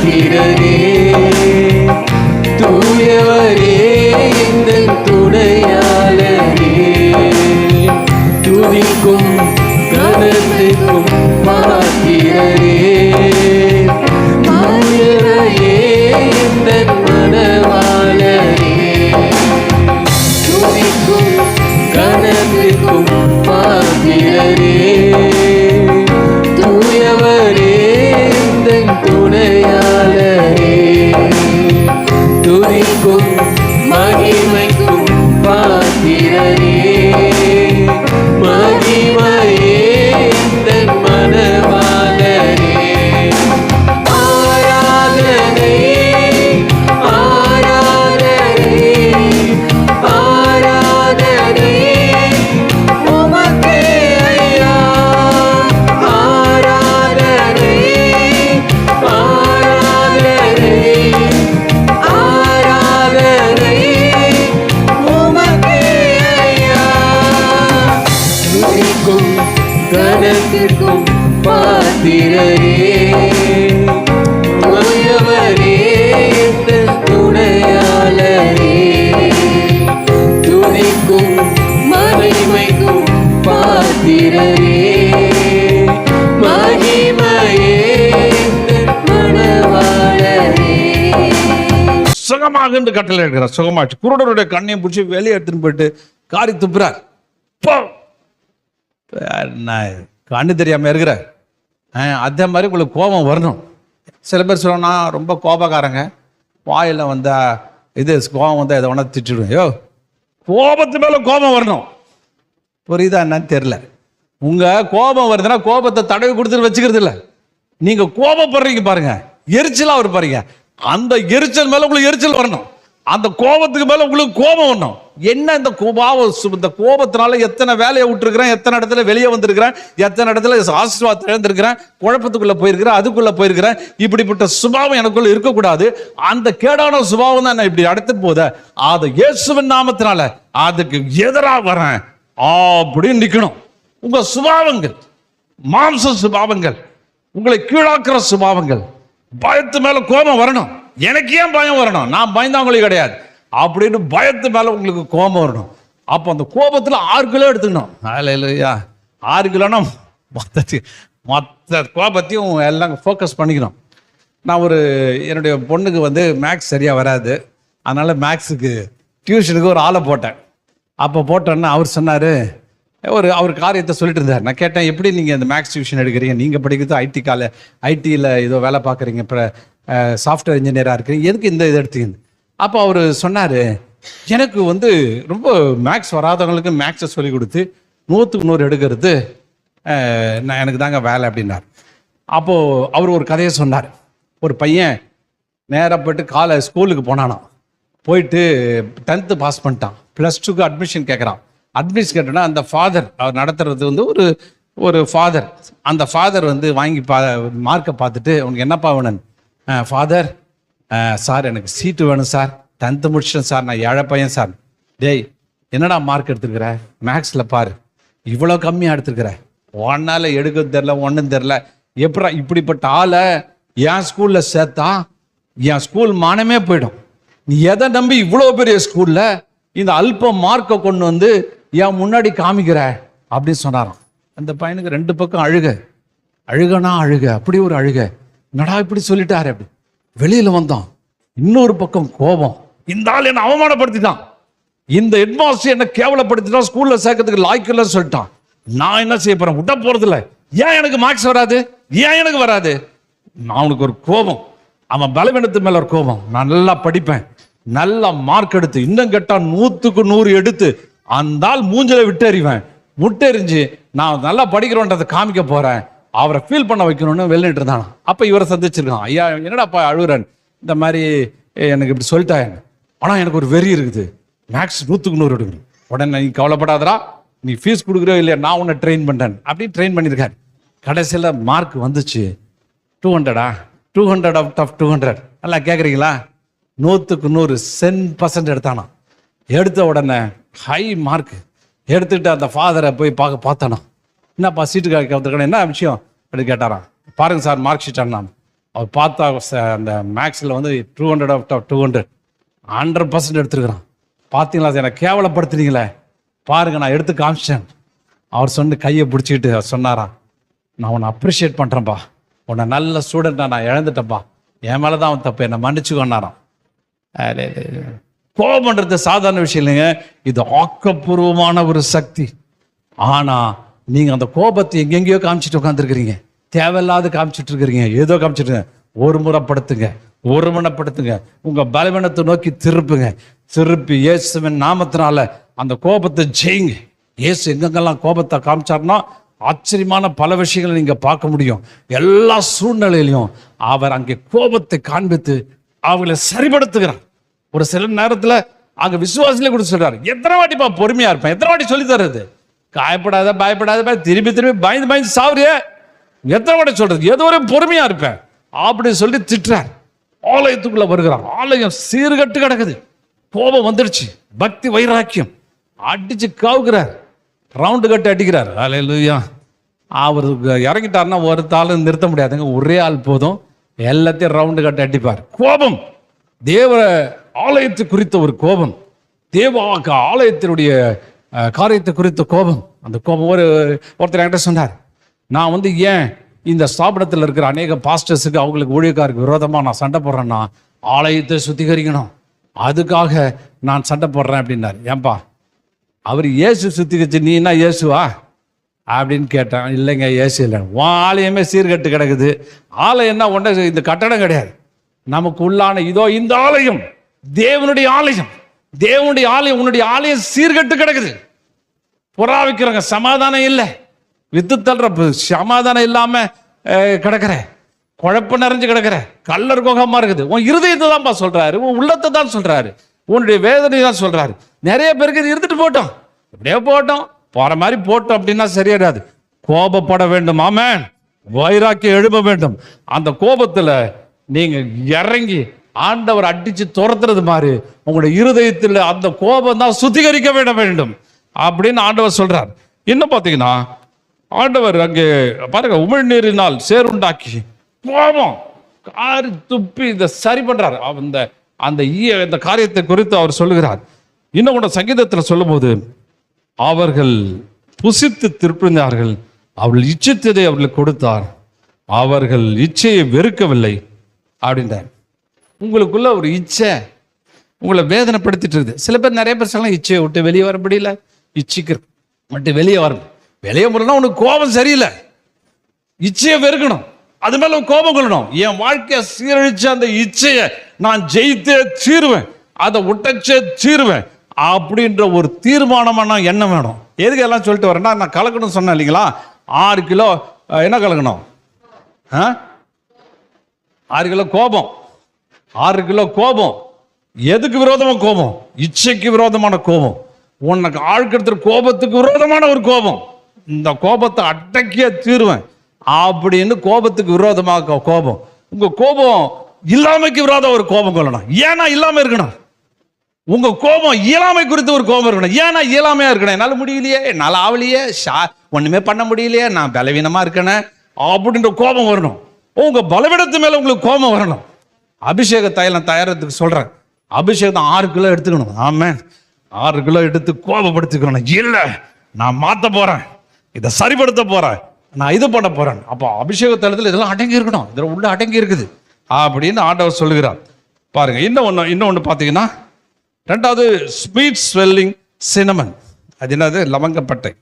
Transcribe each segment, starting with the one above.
பாத்திரரே, தூயவரே எங்கள் துணையாளரே, துதிக்கும் கனத்துக்கும் பாத்திரரே, மாயரையே எங்கள் மனவாளரே, துதிக்கும் கனத்துக்கும் பாத்திரரே, தூயவரே எங்கள் துணையாளரே, துதிக்கும் மகிமைக்கும் பாத்திரரே, மகிமையே எங்கள் மனவாளரே, ஆராதனை ஆராதனை ஆராதனை உமக்கே ஐயா, ஆராதனை ஆராதனை ஆராதனை உமக்கே ஐயா, துதிக்கும் கனத்திற்கும் பாத்திரரே, தூயவரே எங்கள் துணையாளரே, துதிக்கும் மகிமைக்கும் பாத்திரரே, மகிமையே எங்கள் மனவாளரே. சுகமாக என்று கட்டளை எடுக்கிறார். சுகமாச்சு. குருடருடைய கண்ணையும் பிடிச்சி வெளியே எடுத்துன்னு போயிட்டு காரி துப்புறார். கண்ணு தெரியாம இருக்கிற அதே மாதிரி உங்களுக்கு கோபம் வரணும். சில பேர் சொல்லணும்னா ரொம்ப கோபக்காரங்க, வாயில் வந்தா இது கோபம் வந்தால் இதை ஒன்றா திட்டுடுவேன். யோ, கோபத்து மேலே கோபம் வரணும். புரியுதா என்னன்னு தெரியல. உங்கள் கோபம் வருதுன்னா கோபத்தை தடவி கொடுத்துட்டு வச்சுக்கிறது இல்லை. நீங்கள் கோபப்படுறீங்க பாருங்க, எரிச்சலாக ஒரு பாருங்க, அந்த எரிச்சல் மேலே உங்களுக்கு எரிச்சல் வரணும். அந்த கோபத்துக்கு மேலே உங்களுக்கு கோபம் வரணும். என்ன இந்த இந்த கோபத்தினால எத்தனை வேலையை விட்டுருக்கிறேன், எத்தனை இடத்துல வெளியே வந்திருக்கிறேன், எத்தனை இடத்துல ஆசீர்வாதத்தை இழந்திருக்கிறேன், குழப்பத்துக்குள்ள போயிருக்கிறேன், அதுக்குள்ள போயிருக்கிறேன். இப்படிப்பட்ட சுபாவம் எனக்குள்ள இருக்கக்கூடாது. அந்த கேடான சுபாவம் தான் என்ன இப்படி அடுத்து போத, அது இயேசுவின் நாமத்தினால அதுக்கு எதிராக வரேன் அப்படின்னு நிக்கணும். உங்க சுபாவங்கள், மாம்ச சுபாவங்கள், உங்களை கீழாக்குற சுபாவங்கள், பயத்து மேல கோபம் வரணும். எனக்கு ஏன் பயம் வரணும்? நான் பயந்தவங்களுக்கு கிடையாது அப்படின்னு பயத்து மேல உங்களுக்கு கோபம் வரணும். அப்போ அந்த கோபத்தில் 6 கிலோ எடுத்துக்கணும். அல்லேலூயா. 6 கிலோனா மொத்த கோபத்தையும் எல்லாம் ஃபோக்கஸ் பண்ணிக்கணும். நான் என்னுடைய பொண்ணுக்கு மேக்ஸ் சரியாக வராது. அதனால் மேக்ஸுக்கு டியூஷனுக்கு ஒரு ஆளை போட்டேன். அப்போ போட்டோன்னா அவர் சொன்னார், அவர் காரியத்தை சொல்லிட்டு இருந்தார். நான் கேட்டேன், எப்படி நீங்கள் இந்த மேக்ஸ் டியூஷன் எடுக்கிறீங்க? நீங்கள் படிக்கிறது ஐடியில் ஏதோ வேலை பார்க்குறீங்க, இப்போ சாஃப்ட்வேர் இன்ஜினியராக இருக்கிறீங்க, எதுக்கு இந்த இது எடுத்தீங்க? அப்போ அவர் சொன்னார், எனக்கு ரொம்ப மேக்ஸ் வராதவங்களுக்கு மேக்ஸை சொல்லி கொடுத்து 100க்கு 100 எடுக்கிறது நான் எனக்கு தாங்க வேலை அப்படின்னார். அப்போது அவர் ஒரு கதையை சொன்னார். ஒரு பையன் நேராக போயிட்டு ஸ்கூலுக்கு போனானான். போயிட்டு 10th பாஸ் பண்ணிட்டான். +2க்கு அட்மிஷன் கேட்குறான். அட்மிஷன் கேட்டோன்னா அந்த ஃபாதர், அவர் நடத்துறது ஒரு ஃபாதர், அந்த ஃபாதர் வாங்கி மார்க்கை பார்த்துட்டு, உனக்கு என்னப்பா வேணும்? ஃபாதர், சார் எனக்கு சீட்டு வேணும் சார், 10th முடிச்சிட்டேன் சார், நான் ஏழை பையன் சார். டேய், என்னடா மார்க் எடுத்துருக்குற? மேக்ஸில் பாரு, இவ்வளோ கம்மியாக எடுத்துருக்குற, ஒன்னால் எடுக்கிறது தெரில, ஒன்றும் தெரில, எப்படா இப்படிப்பட்ட ஆளை என் ஸ்கூலில் சேர்த்தா என் ஸ்கூல் மானமே போயிடும். நீ எதை நம்பி இவ்வளோ பெரிய ஸ்கூலில் இந்த அல்ப மார்க்கை கொண்டு என் முன்னாடி காமிக்கிற அப்படின்னு சொன்னாராம். அந்த பையனுக்கு 2 பக்கம் அழுகனா அப்படி ஒரு அழுக. நடா இப்படி சொல்லிட்டாரு. அப்படி வெளியில வந்தான். இன்னொரு பக்கம் கோபம், இந்த ஆள் என்ன அவமானப்படுத்திட்டான், இந்த ஹெட்மாஸ்டர் என்ன கேவலப்படுத்திட்டான், ஸ்கூல்ல சேர்க்கறதுக்கு லாய்க்கு சொல்லிட்டான். நான் என்ன செய்ய போறேன்? விட போறது இல்லை. ஏன் எனக்கு மார்க்ஸ் வராது? ஏன் எனக்கு வராது? அவனுக்கு ஒரு கோபம், அவன் பலவீனத்து மேல ஒரு கோபம். நான் நல்லா படிப்பேன், நல்லா மார்க் எடுத்து, இன்னும் கேட்டா 100க்கு 100 எடுத்து அந்த ஆள் மூஞ்சில விட்டெறிவேன். முட்டெறிஞ்சு நான் நல்லா படிக்கிறோன்றதை காமிக்க போறேன், அவரை ஃபீல் பண்ண வைக்கணும்னு வெளியிட்டு இருந்தானா. அப்ப இவரை சந்திச்சிருக்கான். ஐயா, என்னடாப்பா அழுகுறன்? இந்த மாதிரி எனக்கு இப்படி சொல்லிட்டாங்க, ஆனா எனக்கு ஒரு வெறி இருக்குது, மேக்ஸ் 100க்கு 100 எடுக்கணும். உடனே நீ கவலைப்படாதடா, நீ ஃபீஸ் கொடுக்குறோ இல்லையா, நான் உன்னை ட்ரெயின் பண்றேன் அப்படி ட்ரெயின் பண்ணியிருக்காரு. கடைசியில் மார்க் வந்துச்சு 200. 200 out of 200. நல்லா கேட்குறீங்களா? 100க்கு 100 10% எடுத்தானா. எடுத்த உடனே ஹை மார்க் எடுத்துக்கிட்டு அந்த ஃபாதரை போய் பார்த்தானா. என்னப்பா சீட்டு கேட்கறதுக்கான என்ன விஷயம் அப்படி கேட்டாராம். பாருங்க சார் மார்க் ஷீட் அண்ணா. அவர் பார்த்தா அந்த மேக்ஸில் வந்து 200 out of 200 100% எடுத்துருக்கிறான். பார்த்தீங்களா, அதை என்னை கேவலப்படுத்துறீங்களே, பாருங்க நான் எடுத்து காமிச்சேன். அவர் சொன்ன கையை பிடிச்சிக்கிட்டு அவர் சொன்னாராம், நான் உன்னை அப்ரிஷியேட் பண்ணுறேன்ப்பா, உன்னை நல்ல ஸ்டூடெண்ட்டாக நான் இழந்துட்டேன்ப்பா, என் மேலே தான் அவன் தப்பு, என்னை மன்னிச்சுக்கொண்டாராம். கோபம் பண்ணுறது சாதாரண விஷயம் இல்லைங்க, இது ஆக்கப்பூர்வமான ஒரு சக்தி. ஆனால் நீங்கள் அந்த கோபத்தை எங்கெங்கேயோ காமிச்சிட்டு உட்காந்துருக்கிறீங்க, தேவையில்லாத காமிச்சிட்டு இருக்கிறீங்க, ஏதோ காமிச்சிட்டு. ஒரு முறைப்படுத்துங்க, ஒருமனப்படுத்துங்க, உங்கள் பலவீனத்தை நோக்கி திருப்புங்க. திருப்பி இயேசுவின் நாமத்தினால அந்த கோபத்தை ஜெயிங்க. இயேசு எங்கெங்கெல்லாம் கோபத்தை காமிச்சார்னா ஆச்சரியமான பல விஷயங்களை நீங்கள் பார்க்க முடியும். எல்லா சூழ்நிலையிலையும் அவர் அங்கே கோபத்தை காண்பித்து அவங்களை சரிபடுத்துகிறார். ஒரு சில நேரத்தில் அங்கே விசுவாசிலே கூட சொல்றாரு, எத்தனை வாட்டிப்பா பொறுமையா இருப்பேன், எத்தனை வாட்டி சொல்லி தர்றது, காயப்படாத பயப்படாத, திருப்பி திருப்பி பயந்து பயந்து சாவுறிய, எத்தனை வாட்டி சொல்றது, ஏதோ ஒரு பொறுமையா இருப்பேன் அப்படி சொல்லி திட்டுறார். ஆலயத்துக்குள்ள வருகிறார். ஆலயம் சீர்கட்டு கிடக்குது, கோபம் வந்துடுச்சு, பக்தி வைராக்கியம் அடிச்சு காவுகிறார், ரவுண்டு கட்டு அடிக்கிறார். அல்லேலூயா. அவர் இறங்கிட்டார்னா ஒரு தாள் நிறுத்த முடியாதுங்க, ஒரே ஆள் போதும், எல்லாத்தையும் ரவுண்டு கட்டு அடிப்பார். கோபம் தேவ ஆலயத்தை குறித்த ஒரு கோபம், தேவ ஆலயத்தினுடைய காரியத்தை குறித்த கோபம். அந்த கோபம் ஒருத்தர் என்கிட்ட சொன்னார், நான் வந்து ஏன் இந்த ஸ்தாபனத்தில் இருக்கிற அநேக பாஸ்டர்ஸுக்கு அவங்களுக்கு ஊழியக்காருக்கு விரோதமாக நான் சண்டை போடுறேன்னா, ஆலயத்தை சுத்திகரிக்கணும், அதுக்காக நான் சண்டை போடுறேன் அப்படின்னாரு. ஏன்பா, அவர் இயேசு சுத்திகரிச்சு நீ என்ன இயேசுவா அப்படின்னு கேட்டேன். இல்லைங்க இயேசு இல்லை, உன் ஆலயமே சீர்கட்டு கிடக்குது. ஆலயம்னா ஒன்று இந்த கட்டடம் கிடையாது, நமக்கு உள்ளான இதோ இந்த ஆலயம் தேவனுடைய ஆலயம், தேவனுடைய ஆலயம். உன்னுடைய ஆலயம் சீர்கட்டு கிடக்குது, புறாவிக்கிறவங்க சமாதானம் இல்லை, வித்து தள்ளுற சமாதானம் இல்லாம கிடக்கிற, குழப்பம் நிறைஞ்சு கிடக்கிற, கல்லர் கோகமா இருக்குது. உன் இருதயத்தை தான்ப்பா சொல்றாரு, உன் உள்ளத்தை தான் சொல்றாரு, உன்னுடைய வேதனை தான் சொல்றாரு. நிறைய பேருக்கு இது இருந்துட்டு போட்டோம், இப்படியே போட்டோம், போற மாதிரி போட்டோம் அப்படின்னா சரியாடாது. கோபப்பட வேண்டும், ஆமென். வைராக்கியம் எழுப்ப வேண்டும். அந்த கோபத்துல நீங்க இறங்கி ஆண்டவர் அடிச்சு துரத்துறது மாதிரி உங்களுடைய இருதயத்தில் அந்த கோபம் தான் சுத்திகரிக்க விட வேண்டும் அப்படின்னு ஆண்டவர் சொல்றார். இன்னும் பார்த்தீங்கன்னா ஆண்டவர் அங்கே பாருங்க, உமிழ்நீரினால் சேருண்டாக்கி கோபம் காரி துப்பி இதை சரி பண்றார். அந்த காரியத்தை குறித்து அவர் சொல்லுகிறார். இன்னும் கூட சங்கீதத்தில் சொல்லும் போது, அவர்கள் புசித்து திருப்பினார்கள், அவர்கள் இச்சித்ததை அவர்களுக்கு கொடுத்தார், அவர்கள் இச்சையை வெறுக்கவில்லை அப்படின்றார். உங்களுக்குள்ள ஒரு இச்சை உங்களை வேதனைப்படுத்திட்டு இருக்குது. சில பேர் நிறைய பேர் சொல்லலாம், இச்சையை விட்டு வெளியே வர முடியல, இச்சிக்க மட்டும் வெளியே வரணும். வெளியே வரணும்னா உனக்கு கோபம் சரியில்லை, இச்சையை வெறுக்கணும், அது மேல கோபம் கொள்ளணும். என் வாழ்க்கையை சீரழிச்ச அந்த இச்சையை நான் ஜெயித்தே தீருவேன், அதை விட்டச்சே தீருவேன் அப்படின்ற ஒரு தீர்மானமான எண்ணம் வேணும். எதுக்கு எல்லாம் சொல்லிட்டு வரேன்னா, நான் கலக்கணும் சொன்னேன் இல்லைங்களா, 6 கிலோ என்ன கலக்கணும், 6 கிலோ கோபம். 6 கிலோ கோபம் எதுக்கு விரோதமான கோபம்? இச்சைக்கு விரோதமான கோபம். உனக்கு ஆழ்கெடுத்துற கோபத்துக்கு விரோதமான ஒரு கோபம். இந்த கோபத்தை அடக்கிய தீருவேன் அப்படின்னு கோபத்துக்கு விரோதமாக கோபம். உங்க கோபம் இல்லாமைக்கு விரோத ஒரு கோபம் கொள்ளணும். ஏன்னா இல்லாம இருக்கணும். உங்க கோபம் இயலாமை குறித்து ஒரு கோபம் இருக்கணும். ஏன்னா இயலாமையா இருக்கணும். என்னால முடியலையே, என்னால ஆவலையே, ஒண்ணுமே பண்ண முடியலையே, நான் பலவீனமா இருக்கேன் அப்படின்ற கோபம் வரணும். உங்க பலவீனத்து மேல உங்களுக்கு கோபம் வரணும். அபிஷேக தைலம் தயாரத்துக்கு சொல்றேன், அபிஷேகம் 6 கிலோ எடுத்துக்கணும். ஆமே, 6 கிலோ எடுத்து கோபப்படுத்திக்கணும். இல்ல, நான் மாத்த போறேன், இதை சரிப்படுத்த போறேன், நான் இது பண்ண போறேன். அப்போ அபிஷேக தைலத்தில் இதெல்லாம் அடங்கி இருக்கணும், இதில் உள்ள அடங்கி இருக்குது அப்படின்னு ஆண்டவர் சொல்லுகிறார். பாருங்க, இன்னொன்னு பார்த்தீங்கன்னா, 2வது ஸ்வீட் ஸ்வெல்லிங் சினமன். அது என்னது? லவங்கப்பட்டை.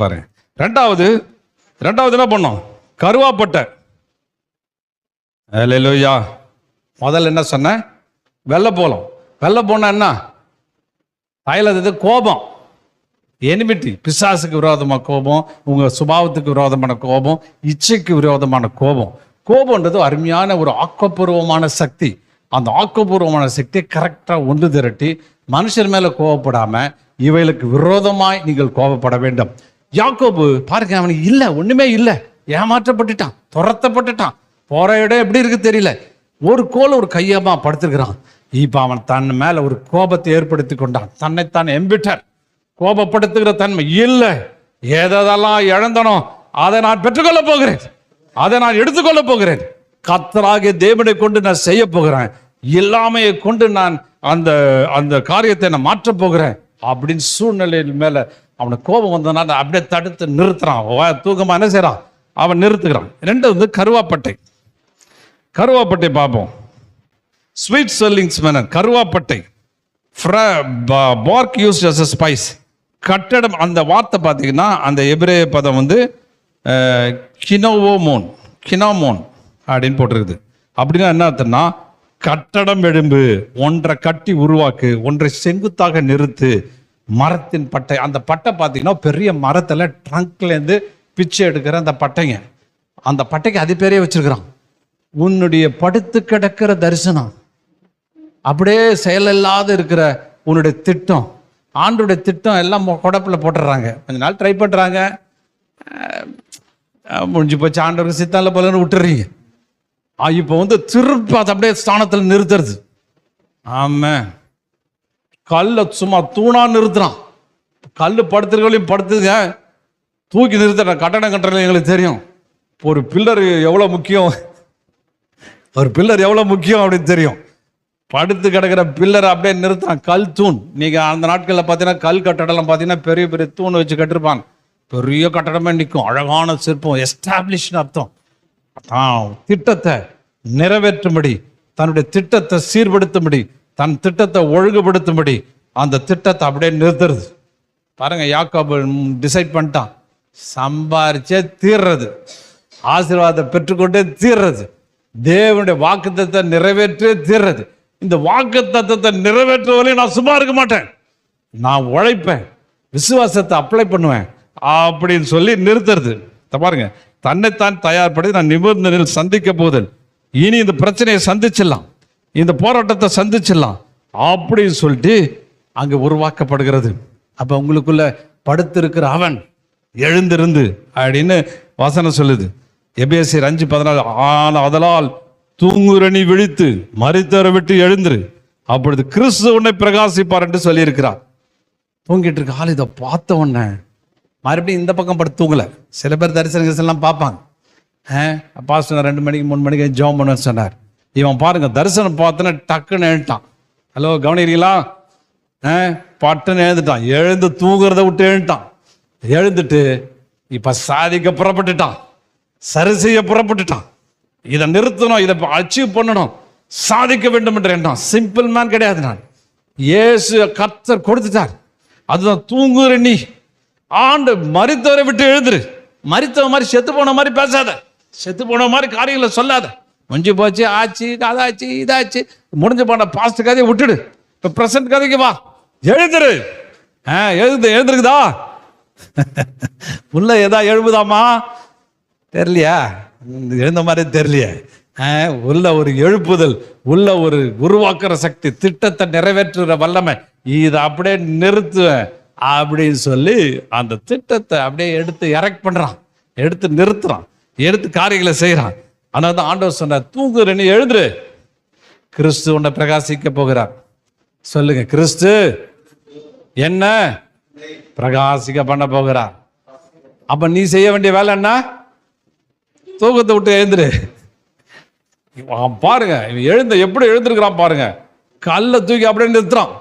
பாருங்க, ரெண்டாவது என்ன பண்ணோம்? கருவாப்பட்டை. அல்லேலூயா. முதல்ல என்ன சொன்ன? வெள்ளைப்போளம். வெள்ளைப்போனா என்ன? தைலது கோபம், எனிமிட்டி, பிசாசுக்கு விரோதமான கோபம், உங்க சுபாவத்துக்கு விரோதமான கோபம், இச்சைக்கு விரோதமான கோபம். கோபம்ன்றது அருமையான ஒரு ஆக்கப்பூர்வமான சக்தி. அந்த ஆக்கப்பூர்வமான சக்தியை கரெக்டாக ஒன்று திரட்டி மனுஷர் மேல கோபப்படாம இவைகளுக்கு விரோதமாய் நீங்கள் கோபப்பட வேண்டும். யாக்கோபு பாருங்க, அவனுக்கு இல்லை, ஒண்ணுமே இல்லை, ஏமாற்றப்பட்டுட்டான், துரத்தப்பட்டுட்டான், போற இடம் எப்படி இருக்கு தெரியல, ஒரு கோல ஒரு கையமா படுத்துக்கிறான். இப்ப அவன் தன் மேல ஒரு கோபத்தை ஏற்படுத்தி கொண்டான். தன்னைத்தான் எம்பிட்டர், கோபப்படுத்துகிற தன்மை இல்லை. எதெல்லாம் இழந்தனோ அதை நான் பெற்றுக்கொள்ள போகிறேன், அதை நான் எடுத்துக்கொள்ள போகிறேன். கர்த்தராகிய தேவனை கொண்டு நான் செய்ய போகிறேன், இல்லாமையை கொண்டு நான் அந்த அந்த காரியத்தை நான் மாற்ற போகிறேன் அப்படின்னு சூழ்நிலையில் மேல அவனுக்கு கோபம் வந்ததுனால அப்படியே தடுத்து நிறுத்துறான். தூக்கமா என்ன செய்யறான், அவன் நிறுத்துக்கிறான். ரெண்டாவது கருவாப்பட்டை. கருவாப்பட்டை பார்ப்போம். ஸ்வீட் செல்லிங்ஸ் மேனர், கருவாப்பட்டை, bark used as a spice. கட்டடம், அந்த வார்த்தை பார்த்தீங்கன்னா அந்த எபிரேய பதம் வந்து கினோமோன் அப்படின்னு போட்டிருக்குது. அப்படின்னா என்ன அர்த்தம்னா, கட்டடம் எழும்பு, ஒன்றை கட்டி உருவாக்கு, ஒன்றை செங்குத்தாக நிறுத்து. மரத்தின் பட்டை, அந்த பட்டை பார்த்தீங்கன்னா பெரிய மரத்தில் ட்ரங்க்லேருந்து பிச்சை எடுக்கிற அந்த பட்டைங்க, அந்த பட்டைக்கு அது பேரே வச்சிருக்கிறான். உன்னுடைய படுத்து கிடக்கிற தரிசனம், அப்படியே செயலில்லாத இருக்கிற உன்னுடைய திட்டம், ஆண்டுடைய திட்டம் எல்லாம் குடப்பில் போட்டுடுறாங்க. கொஞ்ச நாள் ட்ரை பண்ணுறாங்க, முடிஞ்சு போச்சு, ஆண்டவருக்கு சித்தால போலன்னு விட்டுறீங்க. இப்போ வந்து திருப்பி அதை அப்படியே ஸ்தானத்தில் நிறுத்துறது. ஆமா, கல்லை சும்மா தூணா நிறுத்துறான். கல் படுத்துறவங்களையும் படுத்துங்க, தூக்கி நிறுத்துற. கட்டடம் கட்டுறது எங்களுக்கு தெரியும், ஒரு பில்லர் எவ்வளோ முக்கியம், ஒரு பில்லர் எவ்வளோ முக்கியம் அப்படின்னு தெரியும். படுத்து கிடக்கிற பில்லரை அப்படியே நிறுத்துறான். கல் தூண். நீங்கள் அந்த நாட்களில் பார்த்தீங்கன்னா கல் கட்டடம் பார்த்தீங்கன்னா பெரிய பெரிய தூண் வச்சு கட்டிருப்பாங்க. பெரிய கட்டடமே நிற்கும், அழகான சிற்பம், எஸ்டாப்ளிஷ்னு அர்த்தம். திட்டத்தை நிறைவேற்றும்படி, தன்னுடைய திட்டத்தை சீர்படுத்தும்படி, தன் திட்டத்தை ஒழுங்குபடுத்தும்படி அந்த திட்டத்தை அப்படியே நிறுத்துறது. பாருங்க, யாக்கோபு டிசைட் பண்ணிட்டான், சம்பாரிச்சே தீர்றது, ஆசீர்வாதத்தை பெற்றுக்கொண்டே தீர்றது, தேவனுடைய வாக்குத்தத்தை நிறைவேற்றே தீர்றது. இந்த வாக்குத்தத்தத்தை நிறைவேற்ற வரையும் நான் சும்மா இருக்க மாட்டேன், நான் உழைப்பேன், விசுவாசத்தை அப்ளை பண்ணுவேன் அப்படின்னு சொல்லி நிறுத்துறது. பாருங்க, தன்னைத்தான் தயார்படுத்தி நான் நிபந்தனையில் சந்திக்க போதல், இனி இந்த பிரச்சனையை சந்திச்சிடலாம், இந்த போராட்டத்தை சந்திச்சிடலாம் அப்படின்னு சொல்லிட்டு அங்க உருவாக்கப்படுகிறது. அப்ப உங்களுக்குள்ள படுத்திருக்கிற அவன் எழுந்திருந்து அப்படின்னு வசனம் சொல்லுது. எபேசியர் 5:14, ஆனால் அதனால் தூங்குரணி விழித்து மரித்தவரை விட்டு எழுந்துரு, அப்பொழுது கிறிஸ்து உன்னை பிரகாசிப்பார் என்று சொல்லியிருக்கிறார். தூங்கிட்டு இருக்க ஆள் இதை பார்த்த உடனே மறுபடியும் இந்த பக்கம் படுத்து தூங்கல. சில பேர் தரிசனம் பார்ப்பாங்க, பாஸ்டர் 2 மணிக்கு 3 மணிக்கு ஜெபம் பண்ணுன்னு சொன்னார். இவன் பாருங்க, தரிசனம் பார்த்தோன்னா டக்குன்னு எழுந்துட்டான். ஹலோ கவனிக்கிறீங்களா? பட்டுன்னு எழுந்துட்டான், எழுந்து தூங்குறத விட்டு எழுந்துட்டான். எழுந்துட்டு இப்ப சாதிக்க புறப்பட்டுட்டான், சரி செய்ய புறப்பட்டுட்டான். இதை நிறுத்தணும், இதை அச்சீவ் பண்ணணும், சாதிக்க வேண்டும் என்ற எண்ணம். சிம்பிள் மேன் கிடையாது நான். இயேசு கர்த்தர் கொடுத்துட்டார். அதுதான் தூங்குற நீ, ஆண்டு மரித்தவரை விட்டு எழுந்துரு. மரித்தவ மாதிரி செத்து போன மாதிரி பேசாத, செத்து போன மாதிரி காரியங்களை சொல்லாத. முடிஞ்சு போச்சு, ஆச்சு, அதாச்சு, இதாச்சு, முடிஞ்சு போன பாஸ்ட் கதையை விட்டுடு, இப்ப பிரசன்ட் கதைக்கு வா, எழுந்துரு. எழுந்துருக்குதா? உள்ள ஏதா எழுப்புதாமா? தெரியலையா? எழுந்த மாதிரி தெரியலையே. உள்ள ஒரு எழுப்புதல், உள்ள ஒரு உருவாக்குற சக்தி, திட்டத்தை நிறைவேற்றுற வல்லமை, இதை அப்படியே நிறுத்துவேன் அப்படின்னு சொல்லி அந்த திட்டத்தை அப்படியே எடுத்து எரெக்ட் பண்றான், எடுத்து நிறுத்துறான், எடுத்து காரியங்களை செய்யறான். ஆனால் தான் ஆண்டவர் சொன்னார், தூங்குற நீ எழுந்துரு, கிறிஸ்து உன்னை பிரகாசிக்க போகிறார். சொல்லுங்க, கிறிஸ்து என்ன பிரகாசிக்க பண்ண போகிறார். அப்ப நீ செய்ய வேண்டிய வேலை என்ன? தூக்கத்தை விட்டு எழுந்துரு. பாருங்க, எழுந்த எப்படி எழுந்திருக்கிறான் பாருங்க. கல்லை தூக்கி அப்படியே நிறுத்துறான்,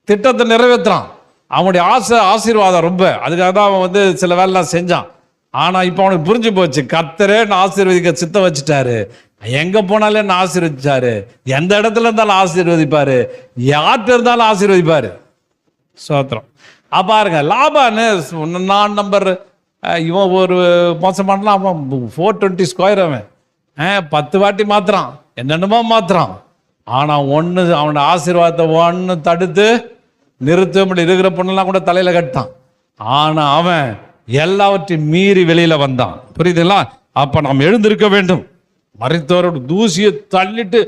திட்டத்தை நிறைவேற்றுறான். அவனுடைய ஆசீர்வாதம் ரொம்ப, அதுக்காக தான் அவன் வந்து சில வேலைலாம் செஞ்சான். ஆனா இப்ப அவனுக்கு புரிஞ்சு போச்சு, கர்த்தரே நான் ஆசீர்வதிக்க சித்தம் வச்சுட்டாரு, எங்க போனாலும் என்ன ஆசீர்வதிச்சாரு, எந்த இடத்துல இருந்தாலும் ஆசீர்வதிப்பாரு, யார்கிட்ட இருந்தாலும் ஆசீர்வதிப்பாரு. சோத்திரம். பாருங்க, லாபான்னு நான் நம்பர், இவன் ஒரு மோசமானலாம், அவன் 420 ஸ்கொயர், அவன் 10 வாட்டி மாத்துறான், என்னென்னமோ மாத்துறான். ஆனா ஒண்ணு, அவனோட ஆசீர்வாதத்தை ஒண்ணு தடுத்து நிறுத்த முடியும். இருக்கிற பொண்ணெல்லாம் கூட தலையில கட்டான். ஆனா அவன் எல்லாவற்றையும் மீறி வெளியில வந்தான். புரியுதுங்களா? அப்ப நாம் எழுந்திருக்க வேண்டும். மரித்தவரோட தூசியை தள்ளிட்டு,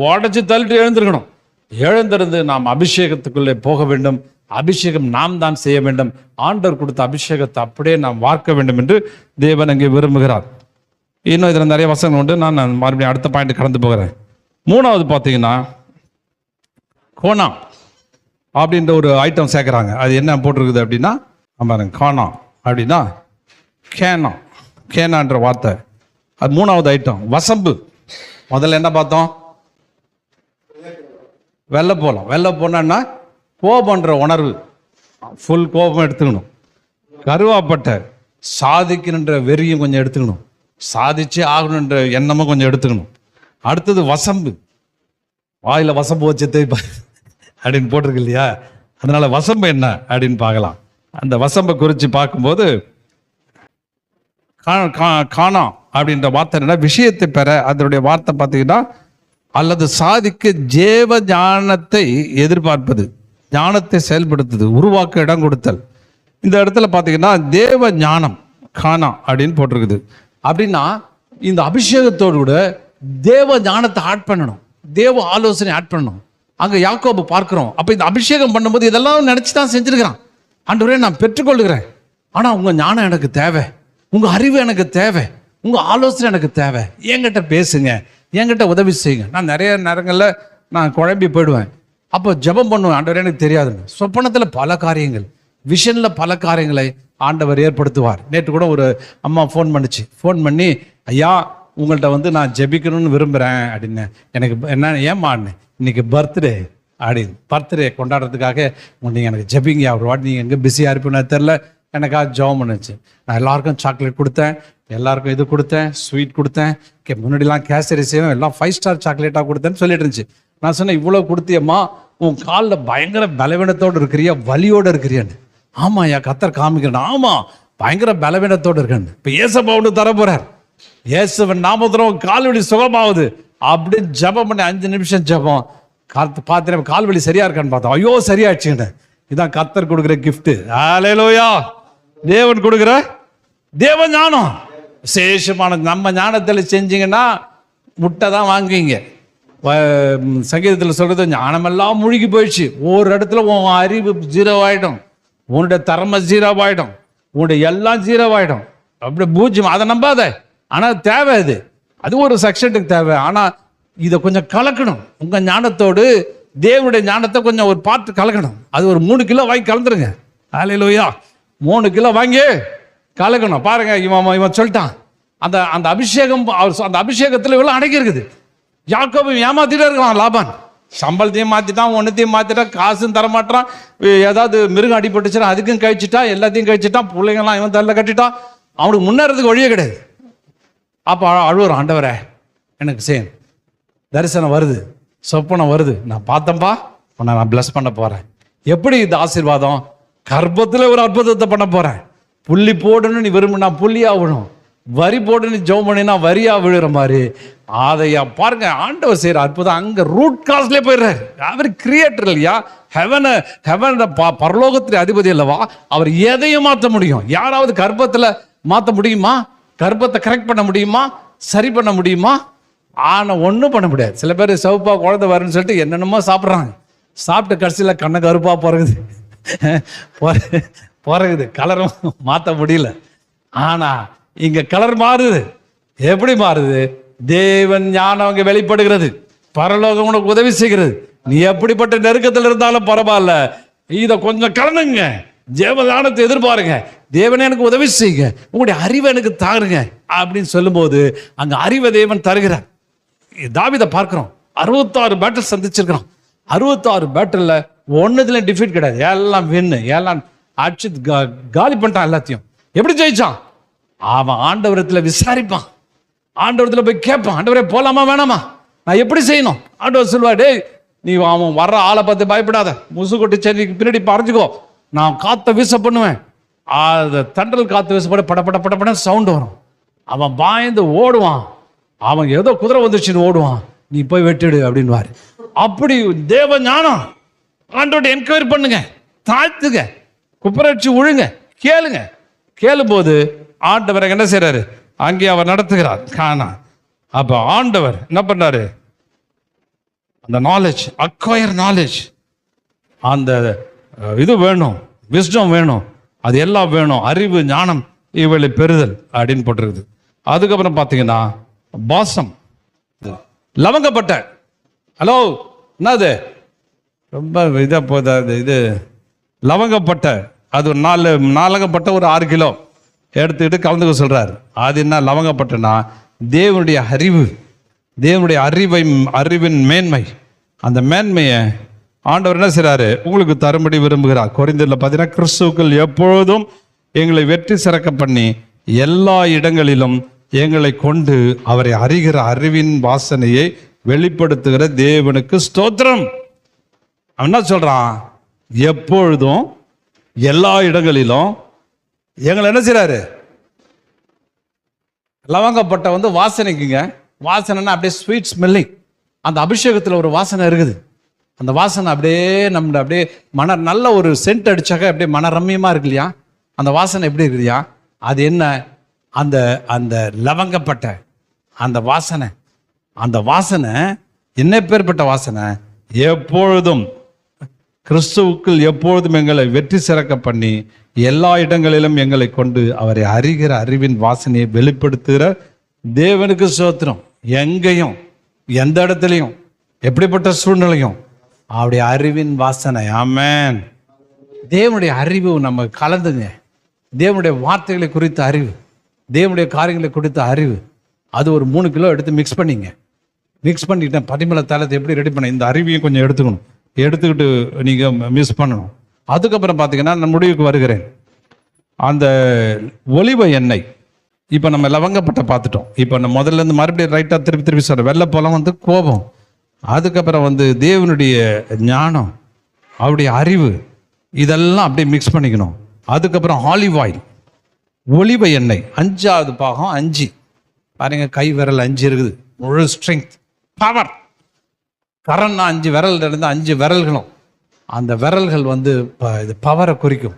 உடச்சு தள்ளிட்டு எழுந்திருக்கணும். எழுந்திருந்து நாம் அபிஷேகத்துக்குள்ளே போக வேண்டும். அபிஷேகம் நாம் தான் செய்ய வேண்டும். ஆண்டவர் கொடுத்த அபிஷேகத்தை அப்படியே நாம் வார்க்க வேண்டும் என்று தேவன் அங்கே விரும்புகிறார். இன்னும் இதில் நிறைய வசனம் உண்டு, நான் மறுபடியும் அடுத்த பாயிண்ட் கடந்து போகிறேன். 3வது பார்த்தீங்கன்னா, கோனா அப்படின்ற ஒரு ஐட்டம் சேர்க்குறாங்க. அது என்ன போட்டிருக்குது அப்படின்னா, பாருங்க, கோனா அப்படின்னா கேனா, கேனான்ற வார்த்தை. அது 3வது ஐட்டம். வசம்பு. முதல்ல என்ன பார்த்தோம்? வெள்ளைப்போலம். வெள்ளைப்போனா கோபன்ற உணர்வு, ஃபுல் கோபம் எடுத்துக்கணும். கருவாப்பட்டை, சாதிக்கணுன்ற வெறியும் கொஞ்சம் எடுத்துக்கணும், சாதிச்சே ஆகணுன்ற எண்ணமும் கொஞ்சம் எடுத்துக்கணும். அடுத்தது வசம்பு. வாயில் வசம்பு வச்சத்தை அப்படின்னு போட்டிருக்கு இல்லையா? அதனால வசம்பு என்ன அப்படின்னு பார்க்கலாம். அந்த வசம்பை குறித்து பார்க்கும்போது காணா அப்படின்ற வார்த்தை என்ன? விஷயத்தை பெற. அதனுடைய வார்த்தை பார்த்தீங்கன்னா அல்லது சாதிக்க ஜேவ ஞானத்தை எதிர்பார்ப்பது, ஞானத்தை செயல்படுத்துது, உருவாக்க இடம் கொடுத்தல். இந்த இடத்துல பார்த்தீங்கன்னா தேவ ஞானம் காணா அப்படின்னு போட்டிருக்குது. அப்படின்னா இந்த அபிஷேகத்தோடு கூட தேவ ஞானத்தை ஆட் பண்ணணும், தேவ ஆலோசனை ஆட் பண்ணணும். அங்கே யாக்கோபு பார்க்கிறோம். அப்போ இந்த அபிஷேகம் பண்ணும்போது இதெல்லாம் நினச்சி தான் செஞ்சுருக்கிறான். ஆண்டவரே நான் பெற்றுக்கொள்ளுகிறேன், ஆனால் உங்கள் ஞானம் எனக்கு தேவை, உங்கள் அறிவு எனக்கு தேவை, உங்கள் ஆலோசனை எனக்கு தேவை, என்கிட்ட பேசுங்க, என்கிட்ட உதவி செய்யுங்க. நான் நிறைய நேரங்களில் நான் குழம்பி போயிடுவேன். அப்போ ஜெபம் பண்ணுவேன், ஆண்டவரே எனக்கு தெரியாதுன்னு. சொப்பனத்தில் பல காரியங்கள், விஷனில் பல காரியங்களை ஆண்டவர் ஏற்படுத்துவார். நேற்று கூட ஒரு அம்மா ஃபோன் பண்ணி ஐயா உங்கள்கிட்ட நான் ஜெபிக்கணும்னு விரும்புகிறேன் அப்படின்னு. எனக்கு என்ன ஏமான்னு, இன்னைக்கு பர்த்டே அப்படின்னு, பர்த்டே கொண்டாடுறதுக்காக நீங்கள் எனக்கு ஜெபிங்க, ஒரு வாட்டி நீங்கள் எங்கே பிஸியாக இருப்பீங்கன்னு தெரில, எனக்காக ஜெபம் பண்ணுச்சு. நான் எல்லாருக்கும் சாக்லேட் கொடுத்தேன், எல்லாருக்கும் இது கொடுத்தேன், ஸ்வீட் கொடுத்தேன், முன்னாடிலாம் கேசரி செய்வேன், எல்லாம் 5 ஸ்டார் சாக்லேட்டாக கொடுத்தேன்னு சொல்லிட்டு இருந்துச்சு. நான் சொன்னேன், இவ்வளோ கொடுத்தியம்மா, உன் காலில் பயங்கர பலவீனத்தோடு இருக்கிறியா, வலியோடு இருக்கிறியான்னு. ஆமாம் ஐயா, கர்த்தர் காமிக்கிறேன். ஆமாம், பயங்கர பலவீனத்தோடு இருக்கேன்னு. இப்போ ஏசப்பா ஒன்று தர போகிறார், இயேசுவின் நாமத்தில் கால் வலி சுகமாகுது அப்படின்னு ஜெபம் பண்ணி 5 நிமிஷம் ஜெபம் பார்த்துட்டு கால் வலி சரியா இருக்கான்னு பார்த்தோம். ஐயோ சரியாச்சுன்னு. இதான் கர்த்தர் கொடுக்குற கிஃப்ட். ஹல்லேலூயா. தேவன் கொடுக்குற தேவ ஞானம் விசேஷமான. நம்ம ஞானத்தில் செஞ்சீங்கன்னா முட்டை தான் வாங்குவீங்க. சங்கீதத்தில் சொல்றது ஞானமெல்லாம் முழுகி போயிடுச்சு. ஒரு இடத்துல உன் அறிவு 0 ஆயிடும், உன்னுடைய திறமை 0 ஆயிடும், உன்னுடைய எல்லாம் 0 ஆயிடும், அப்படி பூஜ்யம். அதை நம்பாத. ஆனால் தேவை அது ஒரு செக்ஷனுக்கு தேவை. ஆனால் இதை கொஞ்சம் கலக்கணும். உங்கள் ஞானத்தோடு தேவனுடைய ஞானத்தை கொஞ்சம் ஒரு பார்த்து கலக்கணும். அது ஒரு 3 கிலோ வாங்கி கலந்துருங்க. ஹல்லேலூயா. 3 கிலோ வாங்கி கலக்கணும். பாருங்க, இவன் சொல்லிட்டான், அந்த அந்த அபிஷேகம், அந்த அபிஷேகத்தில் இவ்வளோ அடங்கி இருக்குது. யாக்கோபு ஏமாத்திட்டே இருக்கான். லாபான் சம்பளத்தையும் மாற்றிட்டான், ஒன்றுத்தையும் மாற்றிட்டான், காசும் தரமாட்டான், ஏதாவது மிருகம் அடிபட்டுச்சுன்னா அதுக்கும் கழிச்சிட்டா, எல்லாத்தையும் கழிச்சிட்டான், பிள்ளைங்கள்லாம் இவன் தள்ள கட்டிட்டான். அவனுக்கு முன்னேறதுக்கு வழியே கிடையாது. அப்போ அழுவுறான், ஆண்டவரே எனக்கு செய்யணும், தரிசனம் வருது, சொப்பனம் வருது, நான் பார்த்தேன்ப்பா, உன்னை நான் பிளஸ் பண்ண போகிறேன். எப்படி இந்த ஆசீர்வாதம்? கர்ப்பத்தில் ஒரு அற்புதத்தை பண்ண போகிறேன். புள்ளி போடணும்னு நீ விரும்பினா புள்ளியாக விழும், வரி போடணும்னு ஜெபம் பண்ணினா வரியாக விழுற மாதிரி. அதையா பாருங்க, ஆண்டவர் செய்கிற அற்புதம் அங்கே ரூட் காஸ்ட்லேயே போயிடுறாரு. அவர் கிரியேட்டர் இல்லையா, ஹெவன் பரலோகத்தின் அதிபதி அல்லவா, அவர் எதையும் மாற்ற முடியும். யாராவது கர்ப்பத்தில் மாற்ற முடியுமா? கர்ப்பத்தை கரெக்ட் பண்ண முடியுமா? சரி பண்ண முடியுமா? ஆனால் ஒன்றும் பண்ண முடியாது. சில பேர் சிவப்பா குழந்தை வரும்னு சொல்லிட்டு என்னென்னமோ சாப்பிட்றாங்க. சாப்பிட்ட கடைசியில் கண்ணை கருப்பாக பிறகுது, கலரும் மாற்ற முடியல. ஆனால் இங்கே கலர் மாறுது. எப்படி மாறுது? தேவன் ஞானம் அங்கே வெளிப்படுகிறது, பரலோகம் உனக்கு உதவி செய்கிறது. நீ எப்படிப்பட்ட நெருக்கத்தில் இருந்தாலும் பரவாயில்ல, இதை கொஞ்சம் கலந்துங்க, தேவ ஞானத்தை எதிர்பாருங்க, தேவனே எனக்கு உதவி செய்யுங்க, உங்களுடைய அறிவை எனக்கு தாருங்க அப்படின்னு சொல்லும்போது அங்கே அறிவை தேவன் தருகிறார். தாவீதை பார்க்கிறோம், 66 பேட்டில் சந்திச்சிருக்கிறான். 66 பேட்டில் ஒன்றுதுல டிஃபீட் கிடையாது, எல்லாம் வின்னு, எல்லாம் அடிச்சு காலி பண்ணிட்டான். எல்லாத்தையும் எப்படி ஜெயிச்சான்? அவன் ஆண்டவரத்தில் விசாரிப்பான், ஆண்டவரத்தில் போய் கேட்பான், ஆண்டவரே போலாமா வேணாமா, நான் எப்படி செய்யணும்? ஆண்டவர் சொல்லுவா, டே நீ அவன் வர்ற ஆளை பார்த்து பயப்படாத, முசுகொட்டி சென்னைக்கு பின்னாடி பறஞ்சுக்கோ, நான் காற்றை வீச பண்ணுவேன். அது தண்டல் காற்று வீசப்பட பட சவுண்டு வரும். அவன் பாய்ந்து ஓடுவான், அவன் ஏதோ குதிரை வந்துச்சுன்னு ஓடுவான், நீ போய் வெட்டிடு அப்படின்வாரு. அப்படி தேவ ஞானம். ஆண்டோட என்கொயரி பண்ணுங்க, தாழ்த்துங்க, குப்பரட்சி உழுங்க, கேளும்போது ஆண்டவர் என்ன செய்யறாரு? அங்கே அவர் நடத்துகிறார். காணா. அப்ப ஆண்டவர் என்ன பண்றாரு? அந்த நாலேஜ், அக்வயர் நாலேஜ், அந்த இது வேணும், விஸ்டம் வேணும், அது எல்லாம் வேணும், அறிவு ஞானம் இவளை பெறுதல் அப்படின்னு போட்டிருக்குது. அதுக்கப்புறம் பார்த்தீங்கன்னா பாசம், லவங்கப்பட்ட. ஹலோ, என்னது ரொம்ப இதாக போதா? இது லவங்கப்பட்ட, அது 4 லவங்கப்பட்ட ஒரு 6 கிலோ, எடுத்துக்கிட்டு கலந்துக்க சொல்றாரு. அது என்ன லவங்கப்பட்டனா? தேவனுடைய அறிவு, தேவனுடைய அறிவின் மேன்மை. அந்த மேன்மையை ஆண்டவர் என்ன செய்றாரு? உங்களுக்கு தரும்படி விரும்புகிறார். கொரிந்தியர்ல பார்த்தீங்கன்னா, கிறிஸ்துவுக்குள் எப்பொழுதும் எங்களை வெற்றி சிறக்க பண்ணி எல்லா இடங்களிலும் எங்களை கொண்டு அவரை அறிகிற அறிவின் வாசனையை வெளிப்படுத்துகிற தேவனுக்கு ஸ்தோத்திரம். அவன் என்ன சொல்றான்? எப்பொழுதும் எல்லா இடங்களிலும் எங்களை என்ன செய்றாரு? லவங்கப்பட்ட வாசனைக்குங்க. வாசனைன்னா அப்படியே ஸ்வீட் ஸ்மெல்லிங். அந்த அபிஷேகத்தில் ஒரு வாசனை இருக்குது. அந்த வாசனை அப்படியே நம்ம அப்படியே நல்ல ஒரு சென்ட் அடிச்சாக்க அப்படியே மனரம்யமா இருக்கு இல்லையா? அந்த வாசனை எப்படி இருக்குதுயா? அது என்ன? அந்த அந்த லவங்கப்பட்ட அந்த வாசனை. அந்த வாசனை என்ன பேர்பட்ட வாசனை? எப்பொழுதும் கிறிஸ்துவுக்குள் எப்பொழுதும் எங்களை வெற்றி சிறக்க பண்ணி எல்லா இடங்களிலும் எங்களை கொண்டு அவரை அறிகிற அறிவின் வாசனையை வெளிப்படுத்துகிற தேவனுக்கு ஸ்தோத்திரம். எங்கேயும் எந்த இடத்துலையும் எப்படிப்பட்ட சூழ்நிலையும் அவருடைய அறிவின் வாசனை. ஆமென். தேவனுடைய அறிவு நம்ம கலந்துங்க. தேவனுடைய வார்த்தைகளை குறித்த அறிவு, தேவனுடைய காரியங்களை குறித்த அறிவு, அது ஒரு 3 கிலோ எடுத்து மிக்ஸ் பண்ணிங்க. மிக்ஸ் பண்ணிக்கிட்டேன். பரிமள தைலத்தை எப்படி ரெடி பண்ண, இந்த அறிவையும் கொஞ்சம் எடுத்துக்கணும். எடுத்துக்கிட்டு நீங்கள் மிக்ஸ் பண்ணணும். அதுக்கப்புறம் பார்த்தீங்கன்னா நான் முடிவுக்கு வருகிறேன். அந்த ஒலிவ எண்ணெய், இப்போ நம்ம லவங்கப்பட்ட பார்த்துட்டோம். இப்போ நம்ம முதல்ல இருந்து மறுபடியும் ரைட்டாக திருப்பி சொல்கிறேன். வெள்ளைப்பழம் கோபம், அதுக்கப்புறம் தேவனுடைய ஞானம், அவருடைய அறிவு, இதெல்லாம் அப்படியே மிக்ஸ் பண்ணிக்கணும். அதுக்கப்புறம் ஆலிவ் ஆயில், ஒலிவ எண்ணெய், 5வது பாகம் 5 பாருங்க. கை விரல் 5 இருக்குது. முழு ஸ்ட்ரென்த், பவர். கரன்னா 5 விரல் இருந்து 5 விரல்களும், அந்த விரல்கள் இது பவரை குறிக்கும்.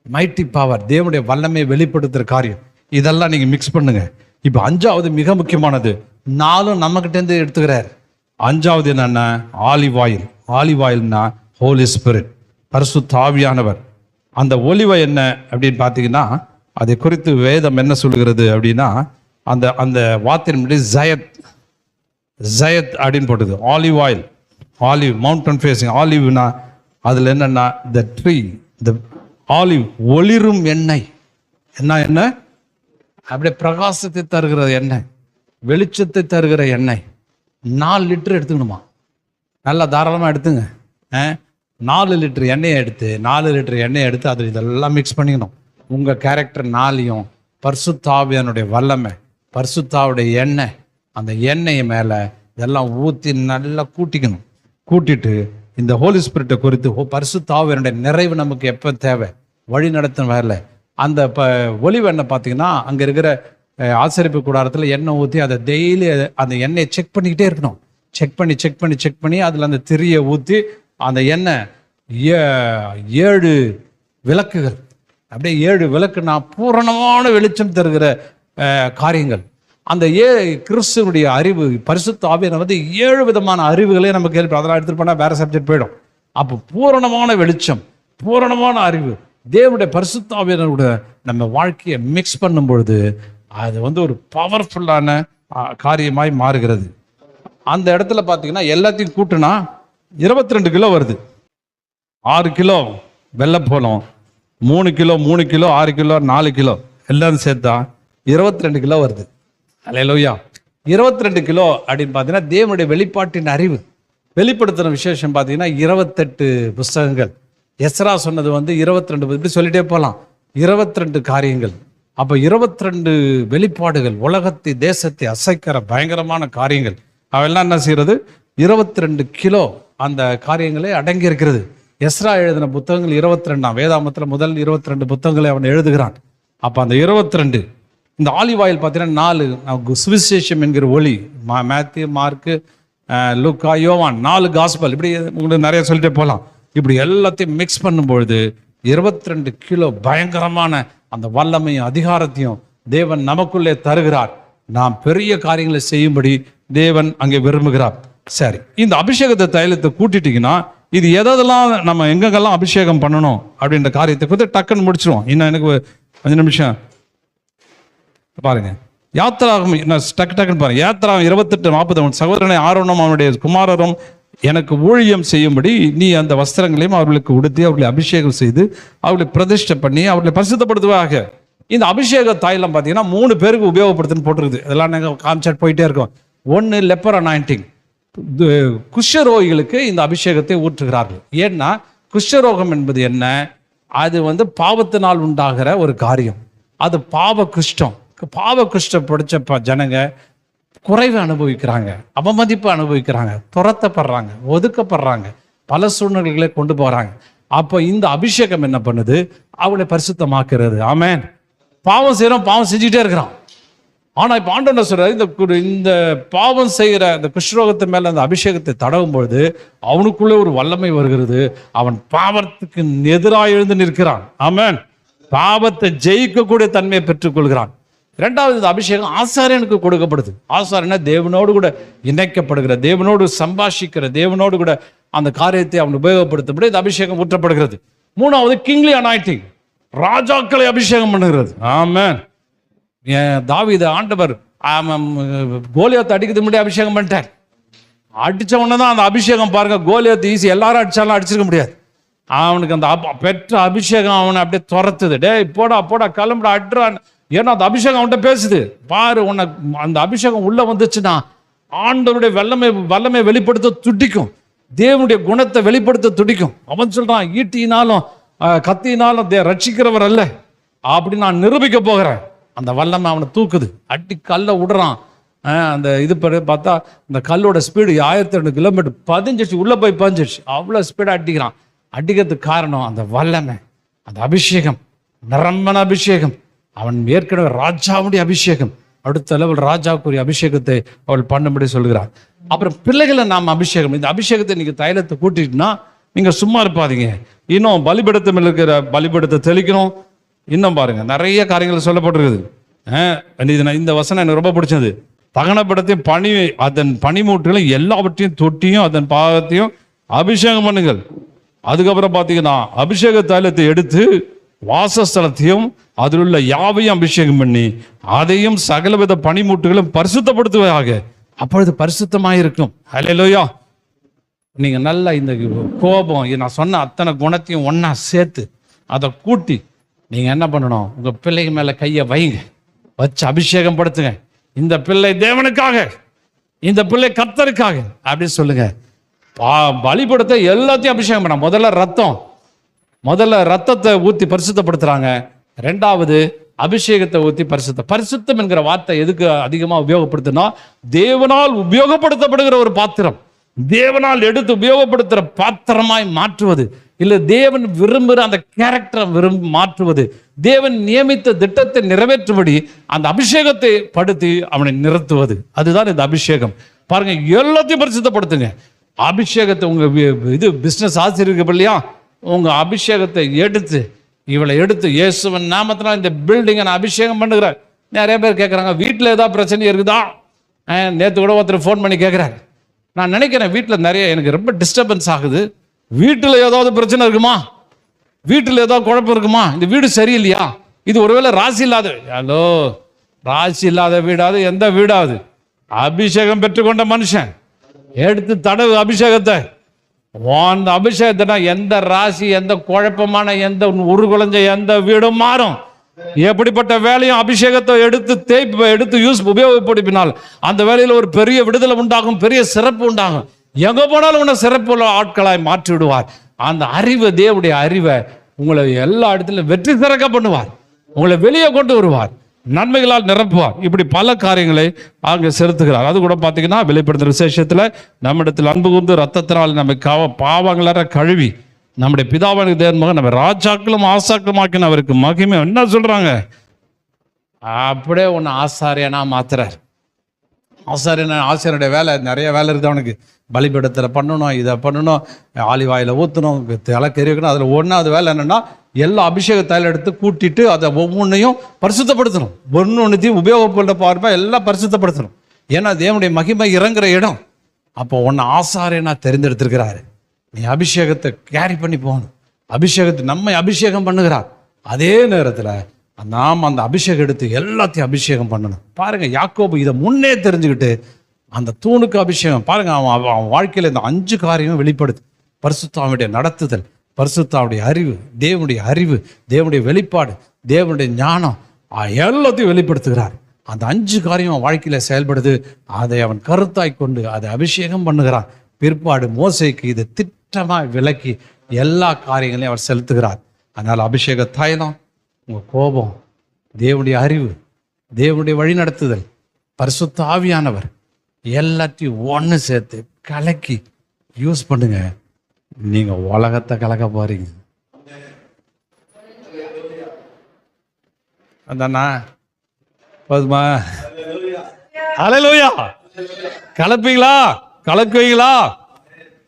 மைட்டி பவர், தேவனுடைய வல்லமையை வெளிப்படுத்துகிற காரியம். இதெல்லாம் நீங்கள் மிக்ஸ் பண்ணுங்க. இப்போ 5வது மிக முக்கியமானது. 4 நம்மகிட்டேருந்து எடுத்துக்கிறார். 5வது என்னன்னா ஆலிவ் ஆயில். ஆலிவ் ஆயில்னா ஹோலி ஸ்பிரிட், பரிசுத்த ஆவியானவர். அந்த ஒலிவ என்ன அப்படின்னு பார்த்தீங்கன்னா, அதை குறித்து வேதம் என்ன சொல்லுகிறது அப்படின்னா, அந்த அந்த வார்த்தையின் முன்னாடி ஜயத் அப்படின்னு போட்டது. Olive oil, olive, mountain facing. ஆலிவ்னா அதில் என்னன்னா த ட்ரீ, த ஆலிவ், ஒளிரும் எண்ணெய். என்ன? அப்படியே பிரகாசத்தை தருகிற எண்ணெய், வெளிச்சத்தை தருகிற எண்ணெய். 4 லிட்டர் எடுத்துக்கணுமா? நல்லா தாராளமாக எடுத்துங்க. 4 லிட்டர் எண்ணெயை எடுத்து அதில் இதெல்லாம் மிக்ஸ் பண்ணிக்கணும். உங்கள் கேரக்டர் 4யும் பரிசுத்த ஆவியானுடைய வல்லமை, பரிசுத்தாவுடைய எண்ணெய், அந்த எண்ணெயை மேலே இதெல்லாம் ஊற்றி நல்லா கூட்டிக்கணும். கூட்டிட்டு இந்த ஹோலி ஸ்பிரிட்டை குறித்து பரிசுத்த ஆவியானுடைய நிறைவு நமக்கு எப்போ தேவை, வழி நடத்தும் வரல. அந்த ஒலிவ எண்ணெய் பார்த்தீங்கன்னா, அங்கே இருக்கிற ஆசரிப்பு கூடாரத்தில் எண்ணெய் ஊற்றி அதை டெய்லி அந்த எண்ணெயை செக் பண்ணிக்கிட்டே இருக்கணும். செக் பண்ணி அதில் அந்த திரியை ஊற்றி அந்த எண்ணெய் 7 விளக்குகள், அப்படியே 7 விளக்குனா பூரணமான வெளிச்சம் தருகிற காரியங்கள். அந்த கிறிஸ்துவனுடைய அறிவு, பரிசுத்த ஆவியானவர் 7 விதமான அறிவுகளே நம்ம கேள்வி. அதெல்லாம் எடுத்துட்டு போனால் வேற சப்ஜெக்ட் போயிடும். அப்போ பூரணமான வெளிச்சம், பூரணமான அறிவு, தேவனுடைய பரிசுத்த ஆவியானவரோட நம்ம வாழ்க்கையை மிக்ஸ் பண்ணும் பொழுது அது ஒரு பவர்ஃபுல்லான காரியமாய் மாறுகிறது. அந்த இடத்துல பார்த்தீங்கன்னா எல்லாத்தையும் கூட்டுனா 22 கிலோ வருது. 6 கிலோ வெள்ளைப்பழம், 3 கிலோ 6 கிலோ 4 கிலோ எல்லாம் சேர்த்தா 22 கிலோ வருது. அல்லேலூயா. 22 கிலோ அப்படின்னு பார்த்தீங்கன்னா தேவனுடைய வெளிப்பாட்டின் அறிவு வெளிப்படுத்துகிற விசேஷம். பார்த்தீங்கன்னா 28 புஸ்தகங்கள். எஸ்ரா சொன்னது 22, இப்படி சொல்லிட்டே போகலாம். 22 காரியங்கள். அப்போ 22 வெளிப்பாடுகள், உலகத்தை தேசத்தை அசைக்கிற பயங்கரமான காரியங்கள். அவெல்லாம் என்ன செய்யறது? 22 கிலோ அந்த காரியங்களே அடங்கி இருக்கிறது. எஸ்ரா எழுதின புத்தகங்கள் 22. வேதாமத்தில் முதல் 22 புத்தகங்களை அவன் எழுதுகிறான். அப்போ அந்த 22, இந்த ஆலிவ் ஆயில் பார்த்தீங்கன்னா 4 சுவிசேஷம் என்கிற ஒளி, மேத்யூ, மார்க்கு, லூக்கா, யோவான், 4 காஸ்பல், இப்படி உங்களுக்கு நிறைய சொல்லிட்டே போகலாம். இப்படி எல்லாத்தையும் மிக்ஸ் பண்ணும்பொழுது 22 கிலோ பயங்கரமான அந்த வல்லமையும் அதிகாரத்தையும் தேவன் நமக்குள்ளே தருகிறார். நாம் பெரிய காரியங்களை செய்யும்படி தேவன் அங்கே விரும்புகிறார். சரி, இந்த அபிஷேகத்தை தைலத்தை கூட்டிட்டீங்கன்னா இது எதெல்லாம் நம்ம எங்கெங்கெல்லாம் அபிஷேகம் பண்ணணும் அப்படின்ற காரியத்தை குறித்து டக்குன்னு முடிச்சிருவோம். இன்னும் எனக்கு 5 நிமிஷம் பாருங்க. யாத்திராகம் டக்குன்னு பாருங்க. யாத்திராகம் 28:40. சகோதரனை ஆரோனும் அவனுடைய குமாரரும் எனக்கு ஊழியம் செய்யும்படி நீ அந்த வஸ்திரங்களையும் அவர்களுக்கு உடுத்தி அவர்களை அபிஷேகம் செய்து அவர்களை பிரதிஷ்டை பண்ணி அவர்களை பரிசுத்தப்படுத்துவாக. இந்த அபிஷேக தைலம் பார்த்தீங்கன்னா 3 பேருக்கு உபயோகப்படுத்துன்னு போட்டிருக்குது. இதெல்லாம் நாங்கள் காமிச்சிட்டு போயிட்டே இருக்கோம். 1 லெப்பர் அனாயிண்டிங், குஷ்டரோகிகளுக்கு இந்த அபிஷேகத்தை ஊற்றுகிறார்கள். ஏன்னா குஷ்டரோகம் என்பது என்ன? அது பாவத்தினால் உண்டாகிற ஒரு காரியம். அது பாவ குஷ்டம். பாவ குஷ்டம் பிடிச்ச ஜனங்க குறைவை அனுபவிக்கிறாங்க, அவமதிப்பு அனுபவிக்கிறாங்க, துரத்தப்படுறாங்க, ஒதுக்கப்படுறாங்க, பல சூழ்நிலைகளை கொண்டு போறாங்க. அப்போ இந்த அபிஷேகம் என்ன பண்ணுது? அவளை பரிசுத்தமாக்குறது. ஆமென். பாவம் செய்யறோம், பாவம் செஞ்சுட்டே இருக்கிறான். ஆனா இப்ப ஆண்டவர் சொல்றாரு, இந்த பாவம் செய்கிற இந்த குஷ்ரோகத்து மேல அந்த அபிஷேகத்தை தடவும் பொழுது அவனுக்குள்ளே ஒரு வல்லமை வருகிறது. அவன் பாவத்துக்கு எதிராக எழுந்து நிற்கிறான். ஆமென். பாவத்தை ஜெயிக்கக்கூடிய தன்மையை பெற்றுக் கொள்கிறான். 2வது, இந்த அபிஷேகம் ஆசாரியனுக்கு கொடுக்கப்படுது. ஆசாரியனா தேவனோடு கூட இணைக்கப்படுகிற, தேவனோடு சம்பாஷிக்கிற, தேவனோடு கூட அந்த காரியத்தை அவன் உபயோகப்படுத்தப்படி இந்த அபிஷேகம் ஊற்றப்படுகிறது. 3வது, கிங்லி அனாயிண்டிங், ராஜாக்களை அபிஷேகம் பண்ணுகிறது. ஆமென். தாவீது ஆண்டவர் கோலியாத்தை அடிக்கிறது முன்னாடி அபிஷேகம் பண்ணிட்டார். அடிச்ச உடனே தான் அந்த அபிஷேகம் பாருங்க, கோலியாத்து ஈஸி, எல்லாரும் அடிச்சாலும் அடிச்சிருக்க முடியாது. அவனுக்கு அந்த பெற்ற அபிஷேகம் அவனை அப்படியே துரத்துது. டேய் போடா போடா கிளம்புடா அட்றான். ஏன்னா அந்த அபிஷேகம் அவன்கிட்ட பேசுது. பாரு, உனக்கு அந்த அபிஷேகம் உள்ள வந்துச்சுன்னா ஆண்டவருடைய வல்லமை வெளிப்படுத்த துடிக்கும், தேவனுடைய குணத்தை வெளிப்படுத்த துடிக்கும். அவன் சொல்றான், ஈட்டினாலும் கத்தினாலும் ரட்சிக்கிறவர் அல்ல அப்படி நான் நிரூபிக்க போகிறேன். அந்த வல்லமை அவனை தூக்குது, அடி கல்ல விடுறான். அந்த இது பார்த்தா இந்த கல்லோட ஸ்பீடு 1200 கிலோமீட்டர் பதிஞ்சிச்சு, உள்ள போய் பதிஞ்சிச்சு. அவ்வளோ ஸ்பீடாக அடிக்கிறான். அடிக்கிறதுக்கு காரணம் அந்த வல்லமை, அந்த அபிஷேகம், நிரம்பன அபிஷேகம். அவன் ஏற்கனவே ராஜாவுடைய அபிஷேகம், அடுத்த லெவல் ராஜாவுக்குரிய அபிஷேகத்தை அவள் பண்ணும்படி சொல்கிறார். அப்புறம் பிள்ளைகளை நாம் அபிஷேகம், இந்த அபிஷேகத்தை நீங்க தைலத்தை கூட்டிட்டுனா நீங்க சும்மா இருப்பாதீங்க. இன்னும் பலிபீடத்தில் இருக்கிற பலிபீடத்தை தெளிக்கணும். இன்னும் பாருங்க, நிறைய காரியங்கள் சொல்லப்பட்டிருக்குது. இந்த வசனம் எனக்கு ரொம்ப பிடிச்சது. தகனப்படத்தையும் அதன் பனிமூட்டுகளையும் எல்லாவற்றையும் தொட்டியும் அதன் பாகத்தையும் அபிஷேகம் பண்ணுங்கள். அதுக்கப்புறம் பார்த்தீங்கன்னா அபிஷேக தைலத்தை எடுத்து வாசஸ்தலத்தையும் அதில் உள்ள யாவையும் அபிஷேகம் பண்ணி அதையும் சகலவித பனிமூட்டுகளும் பரிசுத்தப்படுத்துவதாக, அப்பொழுது பரிசுத்தமாயிருக்கும். ஹல்லேலூயா. நீங்க நல்லா இந்த கோபம், நான் சொன்ன அத்தனை குணத்தையும் ஒன்னா சேர்த்து அதை கூட்டி நீங்க என்ன பண்ணணும்? உங்க பிள்ளைங்க மேல கையை வைங்க, வச்சு அபிஷேகம் படுத்துங்க. இந்த பிள்ளை தேவனுக்காக, இந்த பிள்ளை கர்த்தருக்காக அப்படின்னு சொல்லுங்க. பலிபீடத்தை எல்லாத்தையும் அபிஷேகம் பண்ண, முதல்ல ரத்தத்தை ஊத்தி பரிசுத்தப்படுத்துறாங்க. 2வது அபிஷேகத்தை ஊத்தி பரிசுத்தம் என்கிற வார்த்தை எதுக்கு அதிகமா உபயோகப்படுத்தினா, தேவனால் உபயோகப்படுத்தப்படுகிற ஒரு பாத்திரம், தேவனால் எடுத்து உபயோகப்படுத்துற பாத்திரமாய் மாற்றுவது, இல்ல தேவன் விரும்புகிற அந்த கேரக்டரை மாற்றுவது, தேவன் நியமித்த திட்டத்தை நிறைவேற்றும்படி அந்த அபிஷேகத்தை படுத்தி அவனை நிறுத்துவது. அதுதான் இந்த அபிஷேகம். பாருங்க, எல்லாத்தையும் பரிசுத்தப்படுத்துங்க. அபிஷேகத்தை உங்க பிசினஸ் ஆசிரியருக்கு இல்லையா, உங்க அபிஷேகத்தை இவளை எடுத்து இயேசுவின் நாமத்தினால் இந்த பில்டிங்கை நான் அபிஷேகம் பண்ணுகிறேன். நிறைய பேர் கேட்குறாங்க, வீட்டில் ஏதாவது பிரச்சனை இருக்குதா? நேற்று கூட ஒருத்தர் ஃபோன் பண்ணி கேட்குறாரு. நான் நினைக்கிறேன் வீட்டில் நிறைய எனக்கு ரொம்ப டிஸ்டர்பன்ஸ் ஆகுது. வீட்டில் ஏதாவது பிரச்சனை இருக்குமா? வீட்டில் ஏதாவது குழப்பம் இருக்குமா? இந்த வீடு சரியில்லையா? இது ஒருவேளை ராசி இல்லாத, ஹலோ, ராசி இல்லாத வீடாது எந்த வீடாவது அபிஷேகம் பெற்றுக்கொண்ட மனுஷன் எடுத்து தடவு அபிஷேகத்தை. அந்த அபிஷேகத்தினா எந்த ராசி, எந்த குழப்பமான, எந்த உருகுலைஞ்ச எந்த வீடும் மாறும். எப்படிப்பட்ட வேலையும் அபிஷேகத்தை எடுத்து உபயோகப்படுத்தினால் அந்த வேலையில் ஒரு பெரிய விடுதலை உண்டாகும், பெரிய சிறப்பு உண்டாகும். எங்க போனாலும் உன்னை சிறப்புள்ள ஆட்களாய் மாற்றி விடுவார். அந்த அறிவு, தேவனுடைய அறிவை உங்களை எல்லா இடத்துலையும் வெற்றி சிறக்க பண்ணுவார், உங்களை வெளியே கொண்டு வருவார், நன்மைகளால் நிரப்புவார். இப்படி பல காரியங்களை அங்கே செலுத்துகிறார். அது கூட பார்த்தீங்கன்னா வெளிப்படுத்துகிற விசேஷத்தில் நம்மிடத்தில் அன்பு கூர்ந்து ரத்தத்தினால் நம்ம பாவங்களற கழுவி நம்முடைய பிதாவானுக்கு தேவன் மகன் நம்ம ராஜாக்களும் ஆசாக்களும் அவருக்கு மகிமை என்ன சொல்றாங்க, அப்படியே ஒன்று ஆசாரியனா மாத்துறார். ஆசாரியனுடைய வேலை நிறைய வேலை இருக்குது அவனுக்கு. பலிபீடத்தில் பண்ணணும், இதை பண்ணணும், ஆலிவாயில் ஊற்றணும், தலைக்கறி வைக்கணும். அதில் ஒன்றாவது வேலை என்னென்னா எல்லா அபிஷேகத்தாயில் எடுத்து கூட்டிட்டு அதை ஒவ்வொன்றையும் பரிசுத்தப்படுத்தணும். ஒன்றையும் உபயோகப்படுத்த பார்ப்பா எல்லாம் பரிசுத்தப்படுத்தணும். ஏன்னா தேவனுடைய மகிமை இறங்குற இடம். அப்போ ஒன்று ஆசாரியனா தெரிந்தெடுத்திருக்கிறாரு. நீ அபிஷேகத்தை கேரி பண்ணி போகணும். அபிஷேகத்தை நம்மை அபிஷேகம் பண்ணுகிறார். அதே நேரத்தில் நாம் அந்த அபிஷேகம் எடுத்து எல்லாத்தையும் அபிஷேகம் பண்ணணும். பாருங்க, யாக்கோபு இதை முன்னே தெரிஞ்சுக்கிட்டு அந்த தூணுக்கு அபிஷேகம். பாருங்க, அவன் வாழ்க்கையில் இந்த 5 காரியமும் வெளிப்படுது. பரிசுத்தாவுடைய நடத்துதல், பரிசுத்தாவுடைய அறிவு, தேவனுடைய வெளிப்பாடு, தேவனுடைய ஞானம், எல்லாத்தையும் வெளிப்படுத்துகிறார். அந்த 5 காரியம் அவன் வாழ்க்கையில் செயல்படுது. அதை அவன் கருத்தாய் கொண்டு அதை அபிஷேகம் பண்ணுகிறான். பிற்பாடு மோசேக்கு இதை திட்டமாக விலக்கி எல்லா காரியங்களையும் அவர் செலுத்துகிறார். அதனால் அபிஷேக தைலம், உங்கள் கோபம், தேவனுடைய அறிவு, தேவனுடைய வழிநடத்துதல், பரிசுத்த ஆவியானவர் எல்லாத்தையும் ஒன்று சேர்த்து கலக்கி யூஸ் பண்ணுங்க. நீங்க உலகத்தை கலக்க போறீங்க. அதானா போதுமா? ஹல்லேலூயா. கலப்பீங்களா? கலக்குவீங்களா?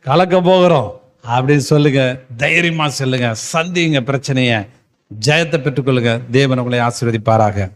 கலக்க போகிறோம் அப்படின்னு சொல்லுங்க. தைரியமா சொல்லுங்க. சந்திங்க பிரச்சனையை, ஜெயத்தை பெற்றுக்கொள்ளுங்க. தேவன் உங்களை ஆசீர்வதிப்பாராக.